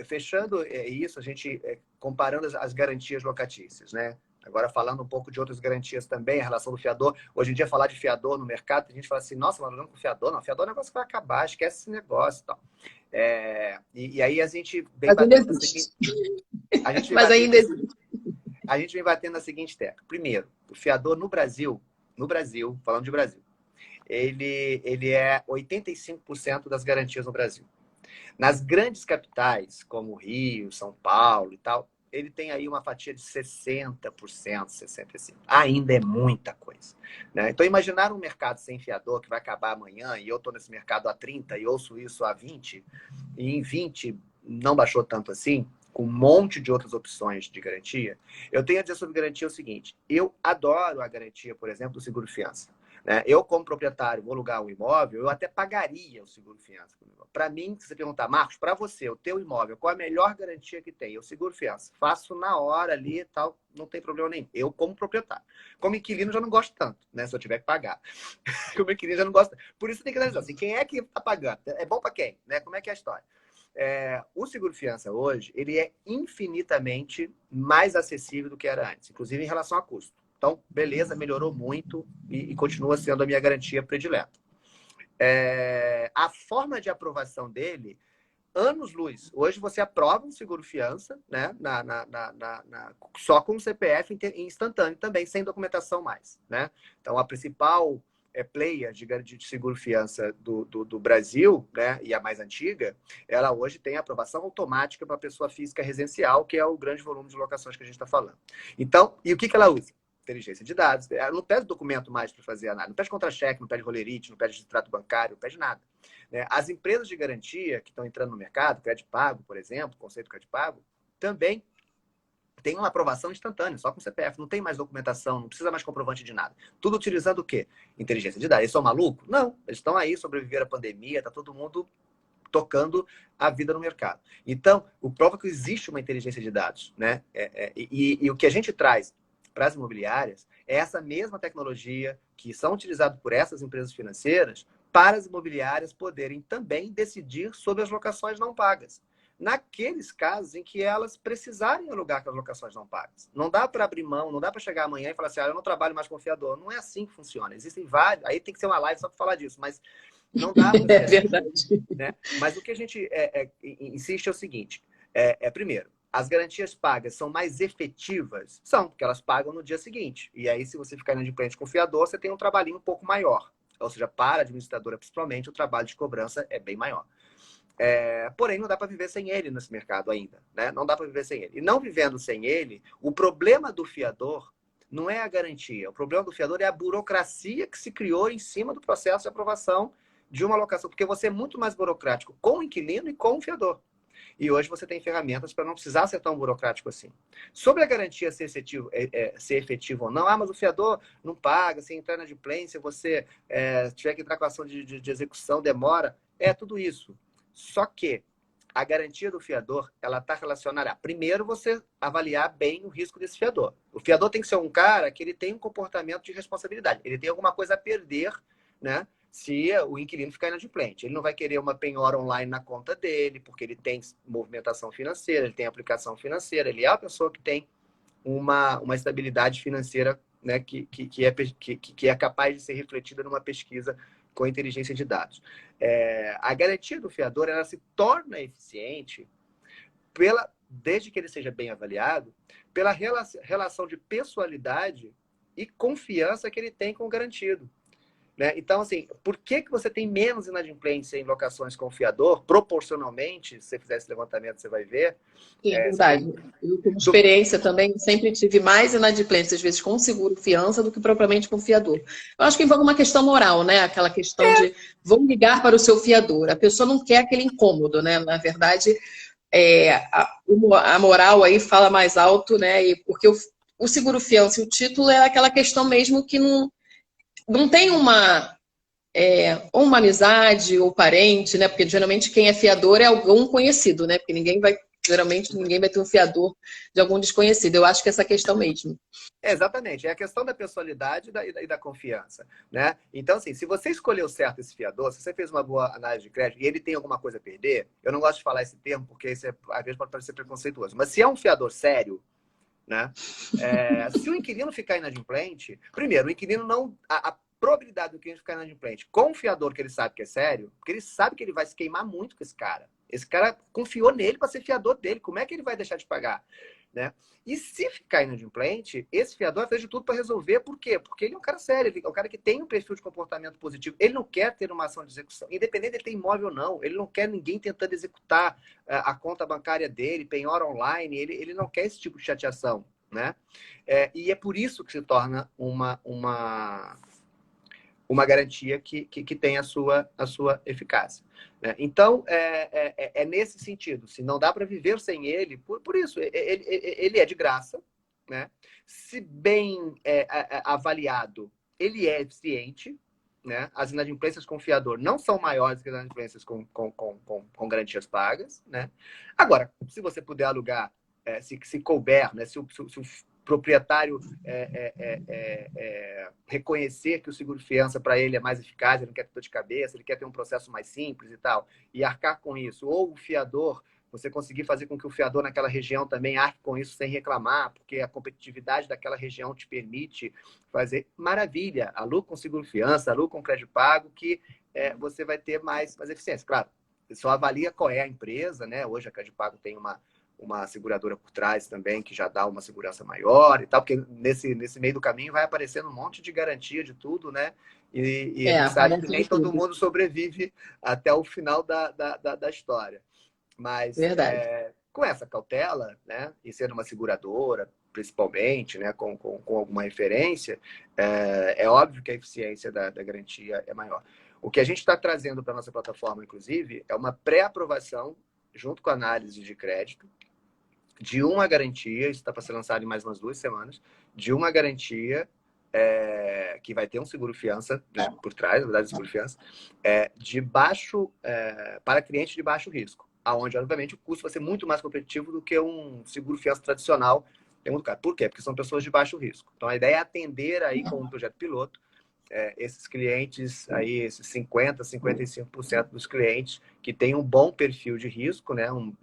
fechando isso, a gente comparando as garantias locatícias, né? Agora falando um pouco de outras garantias também, a relação do fiador. Hoje em dia, falar de fiador no mercado, a gente fala assim, nossa, mas não com fiador, não. Fiador é um negócio que vai acabar, esquece esse negócio e tal. E aí a gente vem batendo Mas ainda existe. A gente vem batendo na seguinte tecla. Primeiro, o fiador no Brasil, falando de Brasil, ele é 85% das garantias no Brasil. Nas grandes capitais, como Rio, São Paulo e tal, ele tem aí uma fatia de 60%, 65%. Ainda é muita coisa, né? Então, imaginar um mercado sem fiador que vai acabar amanhã, e eu estou nesse mercado há 30 e ouço isso há 20, e em 20 não baixou tanto assim, com um monte de outras opções de garantia. Eu tenho a dizer sobre garantia o seguinte: eu adoro a garantia, por exemplo, do seguro-fiança. Eu, como proprietário, vou alugar um imóvel, eu até pagaria o seguro-fiança. Para mim, se você perguntar, Marcos, para você, o teu imóvel, qual a melhor garantia que tem? Eu seguro-fiança. Faço na hora ali e tal, não tem problema nenhum. Eu, como proprietário. Como inquilino, já não gosto tanto, né? Se eu tiver que pagar. Como inquilino, já não gosto. Por isso tem que analisar assim, quem é que está pagando? É bom para quem? Né? Como é que é a história? O seguro-fiança hoje, ele é infinitamente mais acessível do que era antes, inclusive em relação a custo. Então, beleza, melhorou muito e continua sendo a minha garantia predileta. A forma de aprovação dele, anos-luz. Hoje você aprova um seguro-fiança, né, só com o CPF instantâneo também, sem documentação mais. Né? Então, a principal player de seguro-fiança do Brasil, né, e a mais antiga, ela hoje tem aprovação automática para a pessoa física residencial, que é o grande volume de locações que a gente está falando. Então, e o que ela usa? Inteligência de dados. Ela não pede documento mais para fazer nada. Não pede contra-cheque, não pede rolerite, não pede extrato bancário, não pede nada. As empresas de garantia que estão entrando no mercado, Crédito Pago, por exemplo, conceito Crédito Pago, também tem uma aprovação instantânea, só com CPF. Não tem mais documentação, não precisa mais comprovante de nada. Tudo utilizando o quê? Inteligência de dados. Eles são malucos? Não. Eles estão aí, sobreviveram à pandemia, está todo mundo tocando a vida no mercado. Então, o prova que existe uma inteligência de dados. Né? E o que a gente traz para as imobiliárias é essa mesma tecnologia que são utilizadas por essas empresas financeiras para as imobiliárias poderem também decidir sobre as locações não pagas. Naqueles casos em que elas precisarem alugar com as locações não pagas. Não dá para abrir mão, não dá para chegar amanhã e falar assim, eu não trabalho mais com fiador. Não é assim que funciona. Existem vários, aí tem que ser uma live só para falar disso, mas não dá para ser assim. É verdade. Né? Mas o que a gente insiste é o seguinte, primeiro, as garantias pagas são mais efetivas? São, porque elas pagam no dia seguinte. E aí, se você ficar inadimplente com o fiador, você tem um trabalhinho um pouco maior. Ou seja, para a administradora, principalmente, o trabalho de cobrança é bem maior. Porém, não dá para viver sem ele nesse mercado ainda. Né? Não dá para viver sem ele. E não vivendo sem ele, o problema do fiador não é a garantia. O problema do fiador é a burocracia que se criou em cima do processo de aprovação de uma locação. Porque você é muito mais burocrático com o inquilino e com o fiador. E hoje você tem ferramentas para não precisar ser tão burocrático assim. Sobre a garantia ser efetivo ou não, mas o fiador não paga, se entrar na adimplência, você tiver que entrar com a ação de execução, demora. É tudo isso. Só que a garantia do fiador, ela está relacionada a, primeiro, você avaliar bem o risco desse fiador. O fiador tem que ser um cara que ele tem um comportamento de responsabilidade. Ele tem alguma coisa a perder, né? Se o inquilino ficar inadimplente. Ele não vai querer uma penhora online na conta dele, porque ele tem movimentação financeira, ele tem aplicação financeira, ele é a pessoa que tem uma estabilidade financeira, né, que é capaz de ser refletida numa pesquisa com inteligência de dados. A garantia do fiador, ela se torna eficiente desde que ele seja bem avaliado, pela relação de pessoalidade e confiança que ele tem com o garantido. Né? Então, assim, por que que você tem menos inadimplência em locações com fiador? Proporcionalmente, se você fizer esse levantamento, você vai ver. Sim, é Você tem verdade. Eu, como do, experiência também, sempre tive mais inadimplência, às vezes, com seguro fiança do que propriamente com fiador. Eu acho que envolve uma questão moral, né? Aquela questão de vou ligar para o seu fiador. A pessoa não quer aquele incômodo, né? Na verdade, a moral aí fala mais alto, né? E porque o seguro fiança e o título é aquela questão mesmo que não tem ou uma amizade ou parente, né? Porque geralmente quem é fiador é algum conhecido, né? Porque geralmente ninguém vai ter um fiador de algum desconhecido. Eu acho que é essa questão mesmo. Exatamente, é a questão da pessoalidade e da confiança, né? Então, assim, se você escolheu certo esse fiador, se você fez uma boa análise de crédito e ele tem alguma coisa a perder, eu não gosto de falar esse termo porque isso às vezes pode parecer preconceituoso, mas se é um fiador sério, né? Se o inquilino ficar inadimplente, primeiro, o inquilino não. A probabilidade do inquilino ficar inadimplente com um fiador que ele sabe que é sério, porque ele sabe que ele vai se queimar muito com esse cara. Esse cara confiou nele para ser fiador dele. Como é que ele vai deixar de pagar? Né? E se ficar inadimplente, esse fiador fez de tudo para resolver. Por quê? Porque ele é um cara sério, ele é um cara que tem um perfil de comportamento positivo. Ele não quer ter uma ação de execução, independente de ele ter imóvel ou não. Ele não quer ninguém tentando executar a conta bancária dele, penhora online. Ele não quer esse tipo de chateação. Né? E é por isso que se torna uma garantia que tem a sua eficácia. Né? Então, é nesse sentido. Se não dá para viver sem ele, por isso, ele é de graça. Né? Se bem avaliado, ele é eficiente. Né? As inadimplências com fiador não são maiores que as inadimplências com garantias pagas. Né? Agora, se você puder alugar, se couber, né? se o proprietário reconhecer que o seguro-fiança para ele é mais eficaz, ele não quer ter dor de cabeça, ele quer ter um processo mais simples e tal, e arcar com isso, ou o fiador, você conseguir fazer com que o fiador naquela região também arque com isso sem reclamar, porque a competitividade daquela região te permite fazer, maravilha, aluga com seguro-fiança, aluga com crédito pago, que você vai ter mais eficiência. Claro, você só avalia qual é a empresa, né? Hoje a Crédito Pago tem uma seguradora por trás também, que já dá uma segurança maior e tal, porque nesse meio do caminho vai aparecendo um monte de garantia de tudo, né? E a gente sabe que Aparece nem de todo tudo. mundo sobrevive até o final da história. Mas Verdade. com essa cautela, né? E sendo uma seguradora, principalmente, né? Com alguma referência, óbvio que a eficiência da garantia é maior. O que a gente está trazendo para a nossa plataforma, inclusive, é uma pré-aprovação, junto com a análise de crédito, de uma garantia, isso está para ser lançado em mais umas 2 semanas, de uma garantia que vai ter um seguro-fiança, né, por trás, na verdade, seguro-fiança, para cliente de baixo risco, aonde, obviamente, o custo vai ser muito mais competitivo do que um seguro-fiança tradicional. Por quê? Porque são pessoas de baixo risco. Então, a ideia é atender aí com um projeto piloto esses clientes aí, esses 55% dos clientes que têm um bom perfil de risco, né, um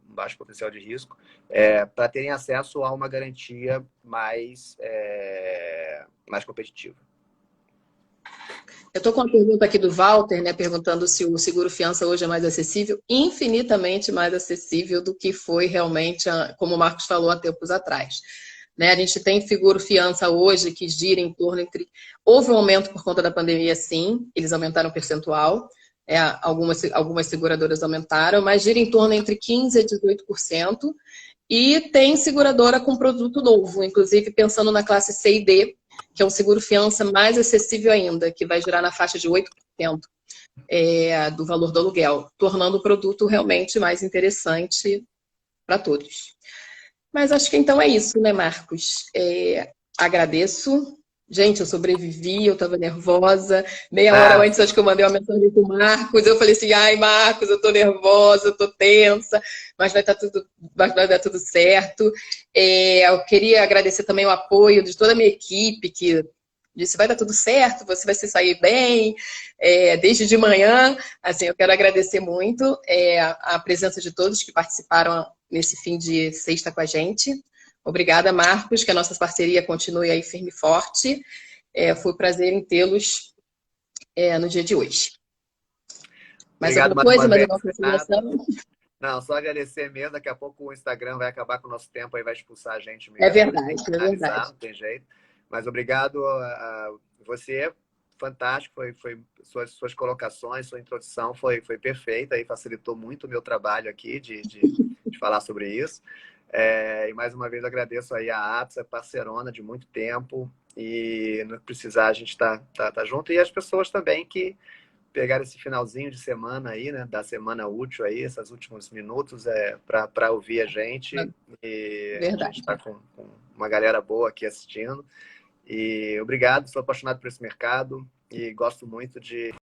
baixo potencial de risco, para terem acesso a uma garantia mais competitiva. Eu estou com uma pergunta aqui do Walter, né, perguntando se o seguro fiança hoje é mais acessível, infinitamente mais acessível do que foi realmente, como o Marcos falou, há tempos atrás. Né, a gente tem seguro fiança hoje que gira em torno entre... Houve um aumento por conta da pandemia, sim, eles aumentaram o percentual, algumas seguradoras aumentaram, mas gira em torno entre 15% a 18%, e tem seguradora com produto novo, inclusive pensando na classe C e D, que é um seguro-fiança mais acessível ainda, que vai girar na faixa de 8% do valor do aluguel, tornando o produto realmente mais interessante para todos. Mas acho que então é isso, né, Marcos? Agradeço. Gente, eu sobrevivi, eu estava nervosa. Meia hora antes, acho que eu mandei uma mensagem para o Marcos. Eu falei assim, ai, Marcos, eu estou nervosa, eu estou tensa, mas vai dar tudo certo. Eu queria agradecer também o apoio de toda a minha equipe, que disse, vai dar tudo certo, você vai se sair bem, desde de manhã. Assim, eu quero agradecer muito a presença de todos que participaram nesse fim de sexta com a gente. Obrigada, Marcos, que a nossa parceria continue aí firme e forte. Foi um prazer em tê-los no dia de hoje. Mais Obrigado alguma mais coisa? uma Mais vez, alguma Renata. consideração? Não, só agradecer mesmo. Daqui a pouco o Instagram vai acabar com o nosso tempo, aí vai expulsar a gente É mesmo. A gente tem verdade, que é verdade. finalizar, não tem jeito. Mas obrigado a você. fantástico, suas colocações, sua introdução foi perfeita e facilitou muito o meu trabalho aqui de falar sobre isso. E mais uma vez agradeço aí a APSA, parceirona de muito tempo, e no que precisar a gente tá junto, e as pessoas também que pegaram esse finalzinho de semana aí, né, da semana útil aí, esses últimos minutos para ouvir a gente, e a gente Verdade. está com uma galera boa aqui assistindo. E obrigado, sou apaixonado por esse mercado e gosto muito de